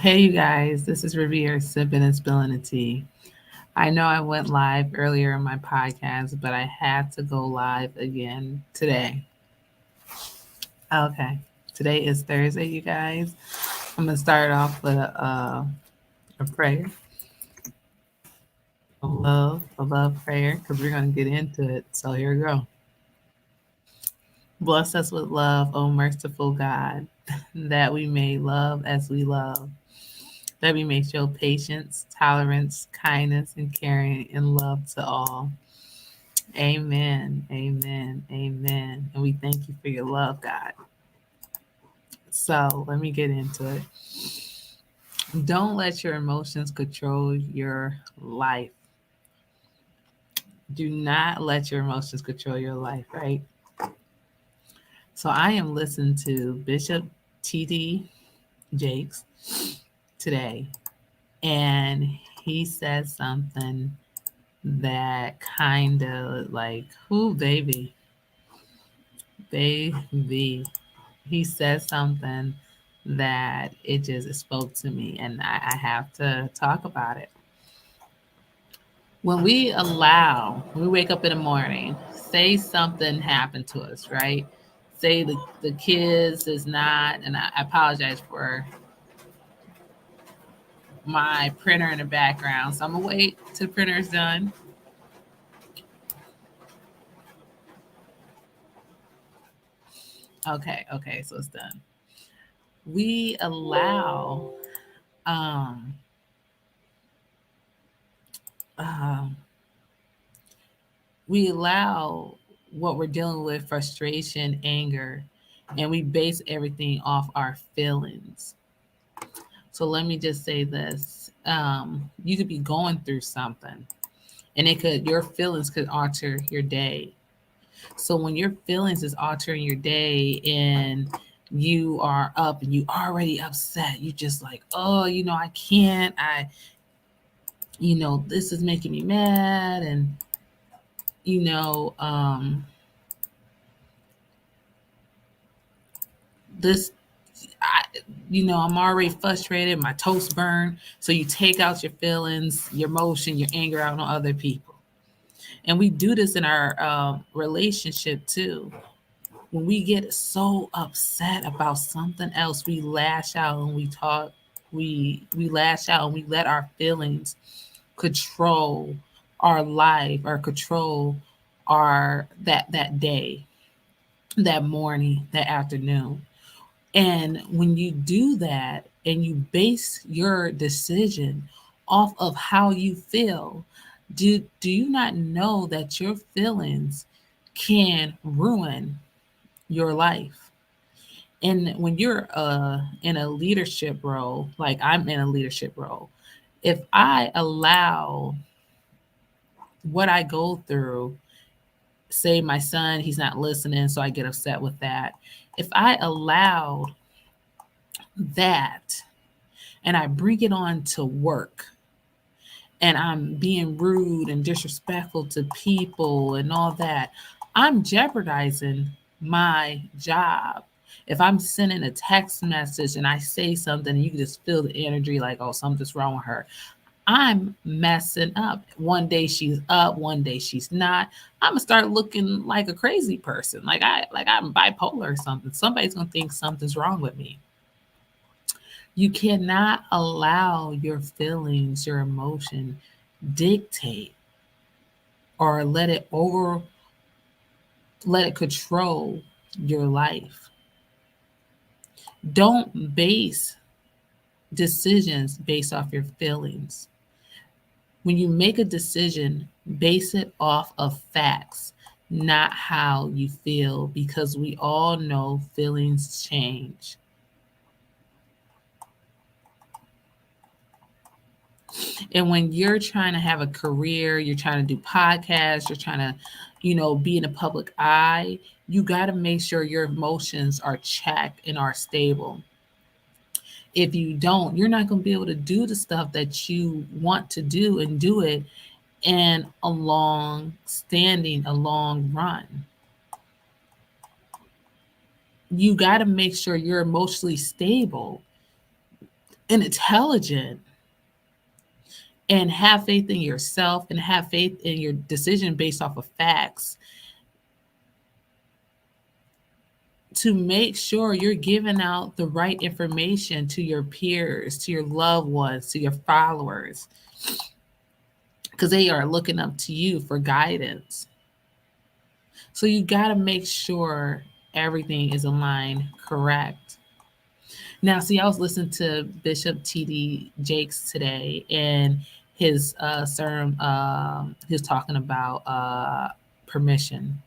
Hey, you guys, this is Riviera sipping and spilling the tea. I know I went live earlier in my podcast, but I had to go live again today. Okay, today is Thursday, you guys. I'm gonna start off with a prayer, a love prayer, because we're gonna get into it. So here we go. Bless us with love, O merciful God, that we may love as we love, that we may show patience, tolerance, kindness, and caring and love to all. Amen. Amen. Amen. And we thank you for your love, God. So let me get into it. Don't let your emotions control your life. Do not let your emotions control your life, right? So I am listening to Bishop T.D. Jakes today, and he said something that kind of like, who, baby. He said something that it just spoke to me, and I have to talk about it. When we wake up in the morning, say something happened to us, right? Say the kids is not, and I apologize for my printer in the background. So I'm gonna wait till the printer's done. Okay, so it's done. We allow um um we allow what we're dealing with, frustration, anger, and we base everything off our feelings. So let me just say this. You could be going through something, and your feelings could alter your day. So when your feelings is altering your day and you are up and you already upset, you just like, oh, I can't, this is making me mad. And, you know, um, this I'm already frustrated, my toast burn. So you take out your feelings, your emotion, your anger out on other people. And we do this in our relationship too. When we get so upset about something else, we lash out and we talk, we lash out and we let our feelings control our life or control our that day, that morning, that afternoon. And when you do that and you base your decision off of how you feel, do you not know that your feelings can ruin your life? And when you're in a leadership role, like I'm in a leadership role, if I allow what I go through, say my son, he's not listening, so I get upset with that. If I allowed that and I bring it on to work and I'm being rude and disrespectful to people and all that, I'm jeopardizing my job. If I'm sending a text message and I say something and you can just feel the energy like, oh, something's wrong with her, I'm messing up. One day she's up, one day she's not. I'm gonna start looking like a crazy person, like I'm bipolar or something. Somebody's gonna think something's wrong with me. You cannot allow your feelings, your emotion dictate or let it control your life. Don't base decisions based off your feelings. When you make a decision, base it off of facts, not how you feel, because we all know feelings change. And when you're trying to have a career, you're trying to do podcasts, you're trying to, be in the public eye, you got to make sure your emotions are checked and are stable. If you don't, you're not going to be able to do the stuff that you want to do and do it in a long run. You got to make sure you're emotionally stable. and intelligent, and have faith in yourself and have faith in your decision based off of facts, to make sure you're giving out the right information to your peers, to your loved ones, to your followers, because they are looking up to you for guidance. So you got to make sure everything is aligned correct. Now, see, I was listening to Bishop T.D. Jakes today, and his sermon, he was talking about permission.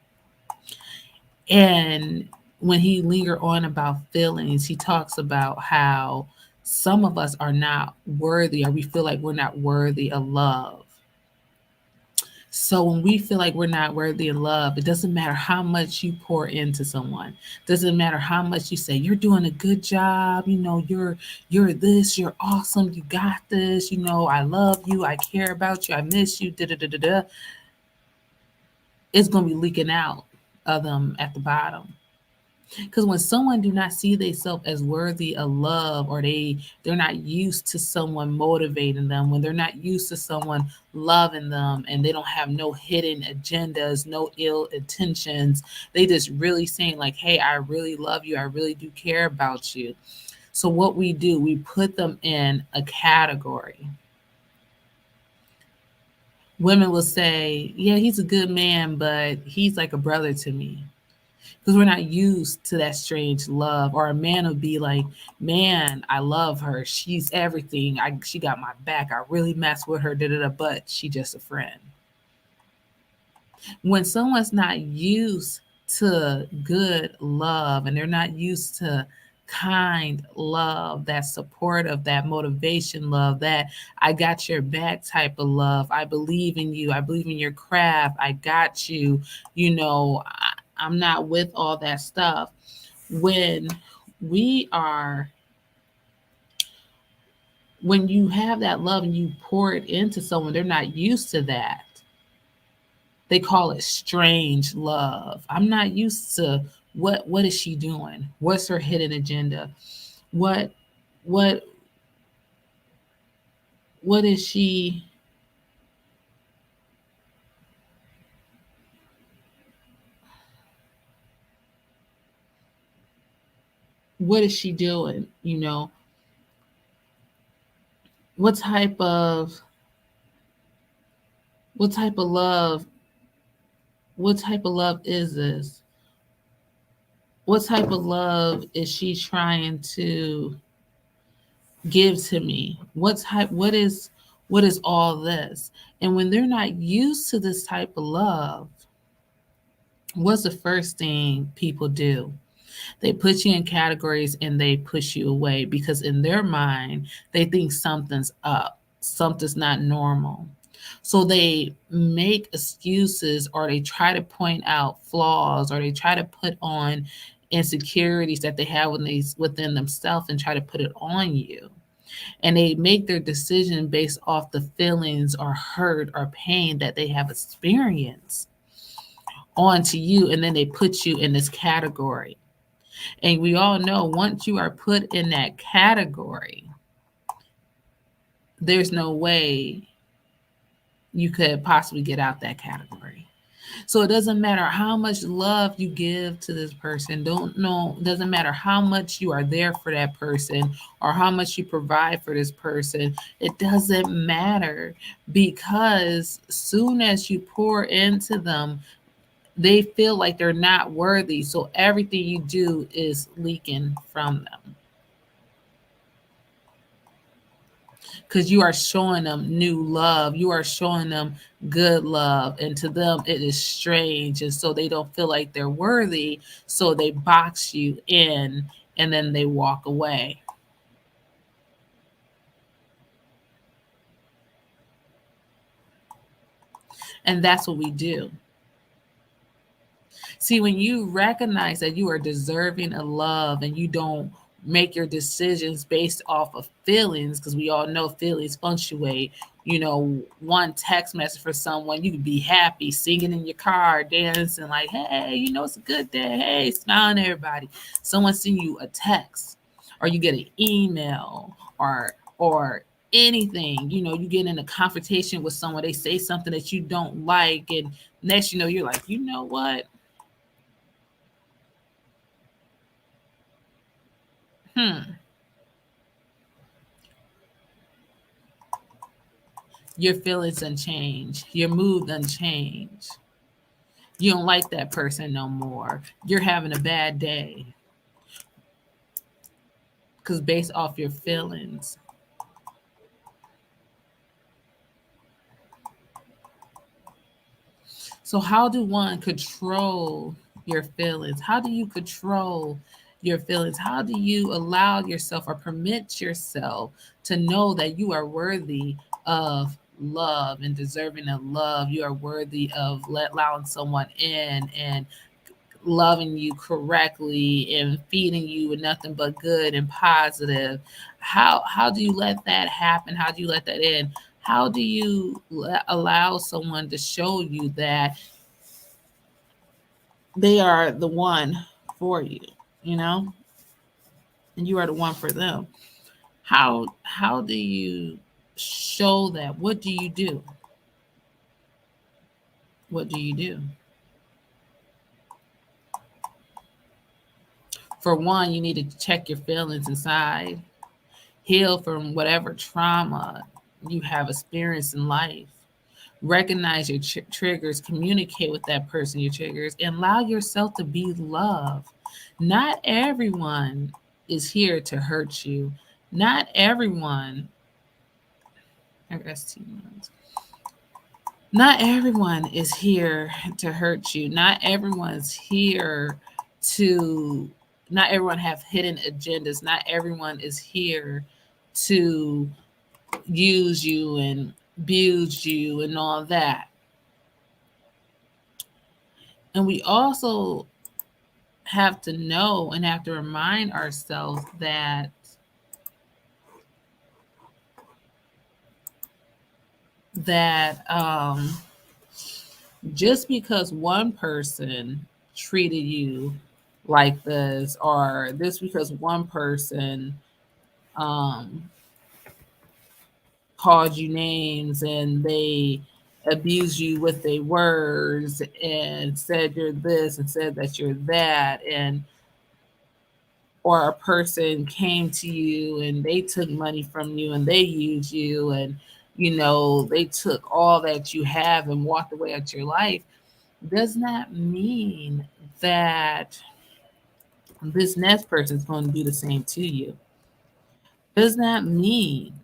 And when he lingered on about feelings, he talks about how some of us are not worthy, or we feel like we're not worthy of love. So when we feel like we're not worthy of love, it doesn't matter how much you pour into someone. Doesn't matter how much you say you're doing a good job. You're this. You're awesome. You got this. I love you. I care about you. I miss you. Da da da da da. It's gonna be leaking out of them at the bottom. Because when someone do not see themselves as worthy of love, or they're not used to someone motivating them, when they're not used to someone loving them, and they don't have no hidden agendas, no ill intentions, they just really saying like, hey, I really love you, I really do care about you. So what we do, we put them in a category. Women will say, yeah, he's a good man, but he's like a brother to me, because we're not used to that strange love. Or a man would be like, man, I love her, she's everything, she got my back, I really mess with her, da, da, da, but she just a friend. When someone's not used to good love, and they're not used to kind love, that supportive, that motivation love, that I got your back type of love, I believe in you, I believe in your craft, I got you, I'm not with all that stuff. When we are, when you have that love and you pour it into someone, they're not used to that. They call it strange love. I'm not used to what is she doing? What's her hidden agenda? What what what is she, what is she doing? What type of what type of love what type of love is this? What type of love is she trying to give to me? What is all this? And when they're not used to this type of love, what's the first thing people do? They put you in categories and they push you away, because in their mind, they think something's up, something's not normal. So they make excuses, or they try to point out flaws, or they try to put on insecurities that they have within themselves, and try to put it on you. And they make their decision based off the feelings or hurt or pain that they have experienced onto you, and then they put you in this category. And we all know, once you are put in that category, there's no way you could possibly get out that category. So it doesn't matter how much love you give to this person. Don't know, doesn't matter how much you are there for that person, or how much you provide for this person. It doesn't matter, because soon as you pour into them, they feel like they're not worthy. So everything you do is leaking from them, because you are showing them new love. You are showing them good love. And to them, it is strange. And so they don't feel like they're worthy. So they box you in, and then they walk away. And that's what we do. See, when you recognize that you are deserving of love, and you don't make your decisions based off of feelings, because we all know feelings fluctuate. One text message for someone, you could be happy, singing in your car, dancing, like, hey, it's a good day, hey, smiling at everybody. Someone send you a text, or you get an email, or anything, you get in a confrontation with someone, they say something that you don't like, and next you know, you're like, you know what? Hmm. Your feelings unchanged. Your mood unchanged. You don't like that person no more. You're having a bad day because based off your feelings. So, how do one control your feelings? How do you control your feelings? How do you allow yourself or permit yourself to know that you are worthy of love and deserving of love? You are worthy of allowing someone in and loving you correctly and feeding you with nothing but good and positive. How do you let that happen? How do you let that in? How do you allow someone to show you that they are the one for you, you know, and you are the one for them? How do you show that? What do you do? What do you do? For one, you need to check your feelings inside, heal from whatever trauma you have experienced in life. Recognize your triggers, communicate with that person, your triggers, and allow yourself to be loved. Not everyone is here to hurt you. Not everyone, I guess 2 months. Not everyone is here to hurt you. Not everyone's here to, not everyone have hidden agendas. Not everyone is here to use you and abuse you and all that. And we also have to know and have to remind ourselves that just because one person treated you like this, or this because one person um, called you names and they abused you with their words and said you're this and said that you're that, and or a person came to you and they took money from you and they used you, and they took all that you have and walked away at your life, does not mean that this next person is going to do the same to you. Does not mean.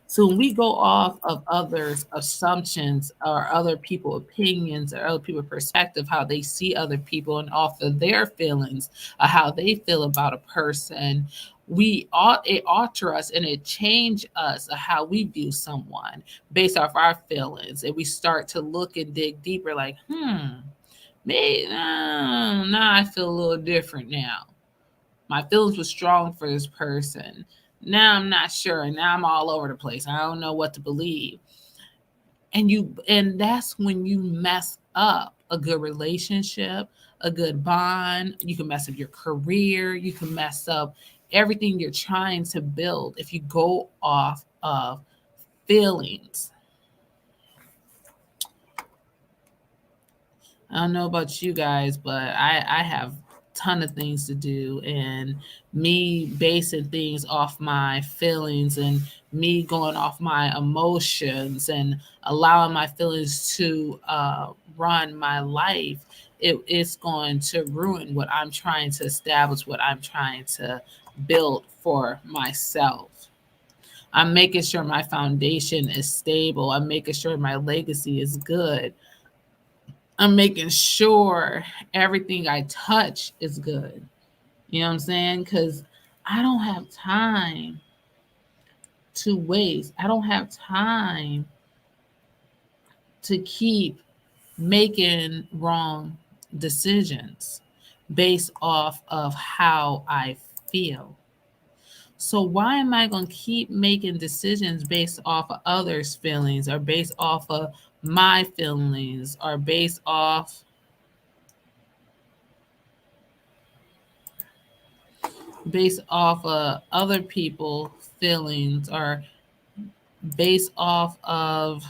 So when we go off of others' assumptions or other people' opinions or other people's perspective, how they see other people, and off of their feelings or how they feel about a person, it alter us and it change us of how we view someone based off our feelings, and we start to look and dig deeper, like, maybe nah, I feel a little different now. My feelings were strong for this person. Now I'm not sure. Now I'm all over the place. I don't know what to believe. And that's when you mess up a good relationship, a good bond. You can mess up your career. You can mess up everything you're trying to build if you go off of feelings. I don't know about you guys, but I have ton of things to do, and me basing things off my feelings and me going off my emotions and allowing my feelings to run my life, it's going to ruin what I'm trying to establish, what I'm trying to build for myself. I'm making sure my foundation is stable. I'm making sure my legacy is good. I'm making sure everything I touch is good. You know what I'm saying? Because I don't have time to waste. I don't have time to keep making wrong decisions based off of how I feel. So why am I going to keep making decisions based off of others' feelings, or based off of my feelings, or based off based off of other people feelings, or based off of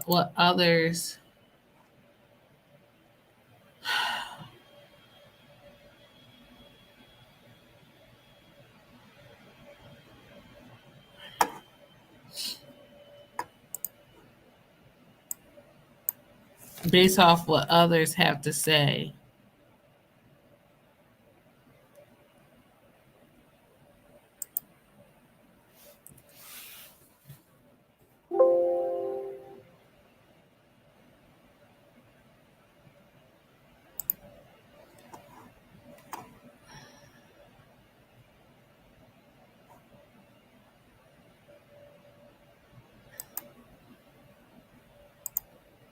what others, based off what others have to say.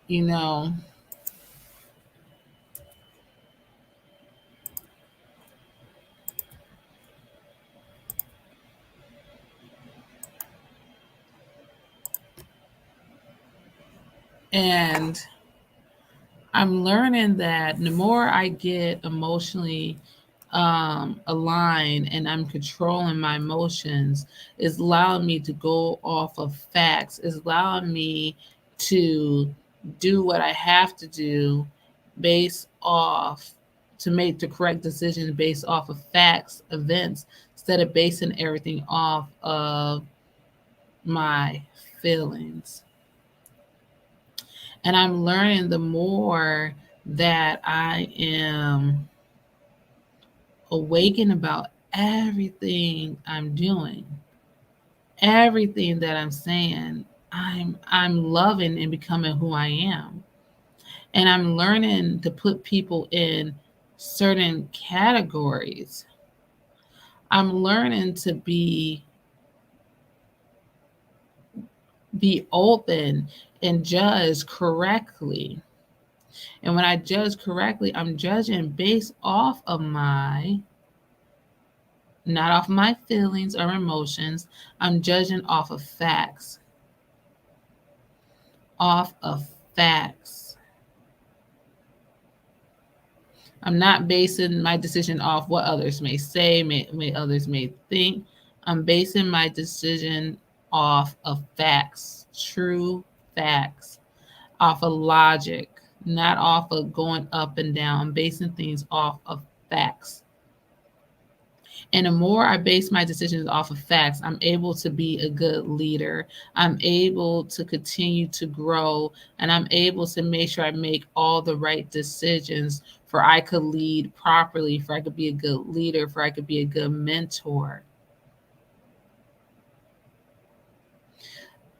You know, and I'm learning that the more I get emotionally aligned and I'm controlling my emotions, is allowing me to go off of facts, is allowing me to do what I have to do based off, to make the correct decisions based off of facts, events, instead of basing everything off of my feelings. And I'm learning the more that I am awakened about everything I'm doing, everything that I'm saying, I'm loving and becoming who I am. And I'm learning to put people in certain categories. I'm learning to be open and judge correctly. And when I judge correctly, I'm judging based off of my, not off my feelings or emotions. I'm judging off of facts. Off of facts. I'm not basing my decision off what others may say, may others may think. I'm basing my decision off of facts, true facts, off of logic, not off of going up and down, basing things off of facts. And the more I base my decisions off of facts, I'm able to be a good leader. I'm able to continue to grow, and I'm able to make sure I make all the right decisions for I could lead properly, for I could be a good leader, for I could be a good mentor.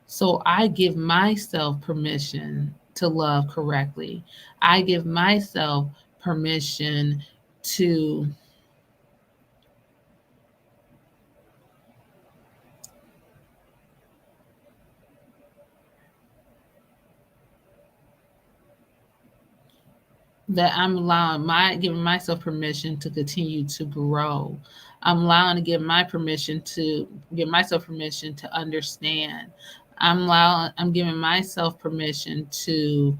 So I give myself permission to love correctly. I give myself permission to that I'm allowing my giving myself permission to continue to grow. I'm allowing to give myself permission to understand. I'm giving myself permission to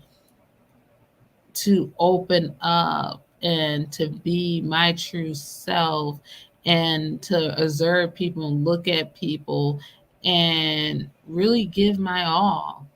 open up and to be my true self, and to observe people and look at people and really give my all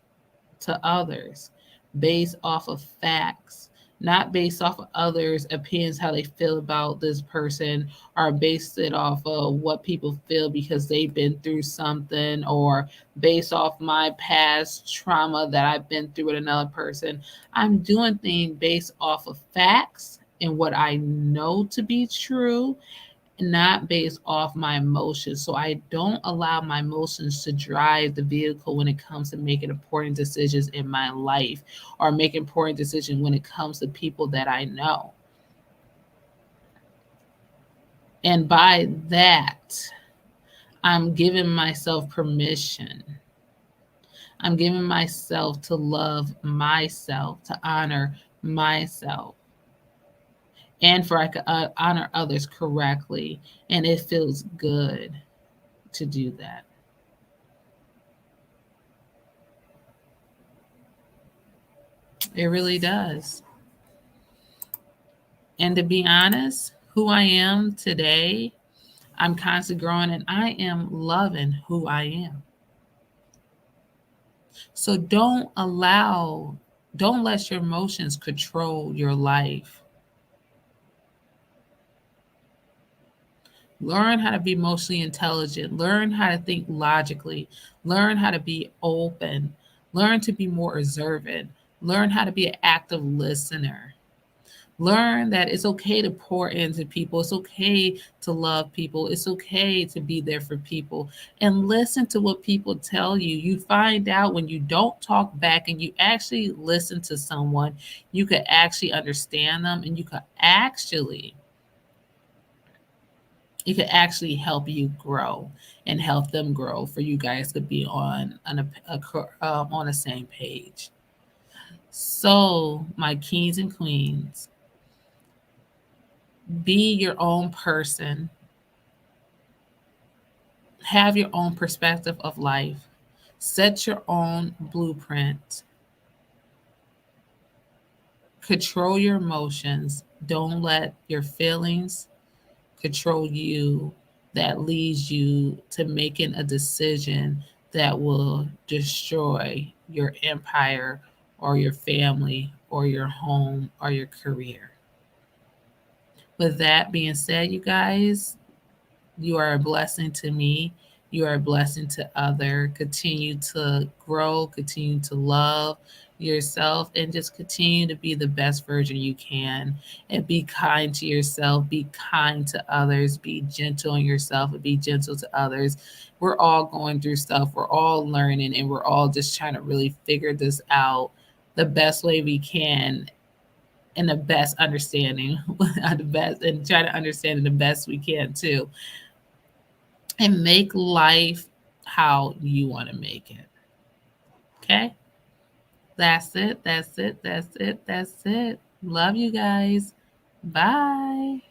to others based off of facts, not based off of others' opinions, how they feel about this person, or based it off of what people feel because they've been through something, or based off my past trauma that I've been through with another person. I'm doing things based off of facts and what I know to be true, not based off my emotions. So I don't allow my emotions to drive the vehicle when it comes to making important decisions in my life, or making important decisions when it comes to people that I know. And by that, I'm giving myself permission. I'm giving myself to love myself, to honor myself, and for I could honor others correctly. And it feels good to do that. It really does. And to be honest, who I am today, I'm constantly growing and I am loving who I am. So don't let your emotions control your life. Learn how to be emotionally intelligent. Learn how to think logically. Learn how to be open. Learn to be more observant. Learn how to be an active listener. Learn that it's okay to pour into people. It's okay to love people. It's okay to be there for people. And listen to what people tell you. You find out when you don't talk back and you actually listen to someone, you could actually understand them and it could actually help you grow and help them grow for you guys to be on the same page. So, my kings and queens, be your own person, have your own perspective of life, set your own blueprint, control your emotions. Don't let your feelings control you that leads you to making a decision that will destroy your empire or your family or your home or your career. With that being said, you guys, you are a blessing to me. You are a blessing to other. Continue to grow, continue to love yourself, and just continue to be the best version you can. And be kind to yourself, be kind to others, be gentle on yourself, and be gentle to others. We're all going through stuff, we're all learning, and we're all just trying to really figure this out the best way we can and the best understanding, the best, and try to understand it the best we can too, and make life how you want to make it. Okay? That's it. That's it. That's it. That's it. Love you guys. Bye.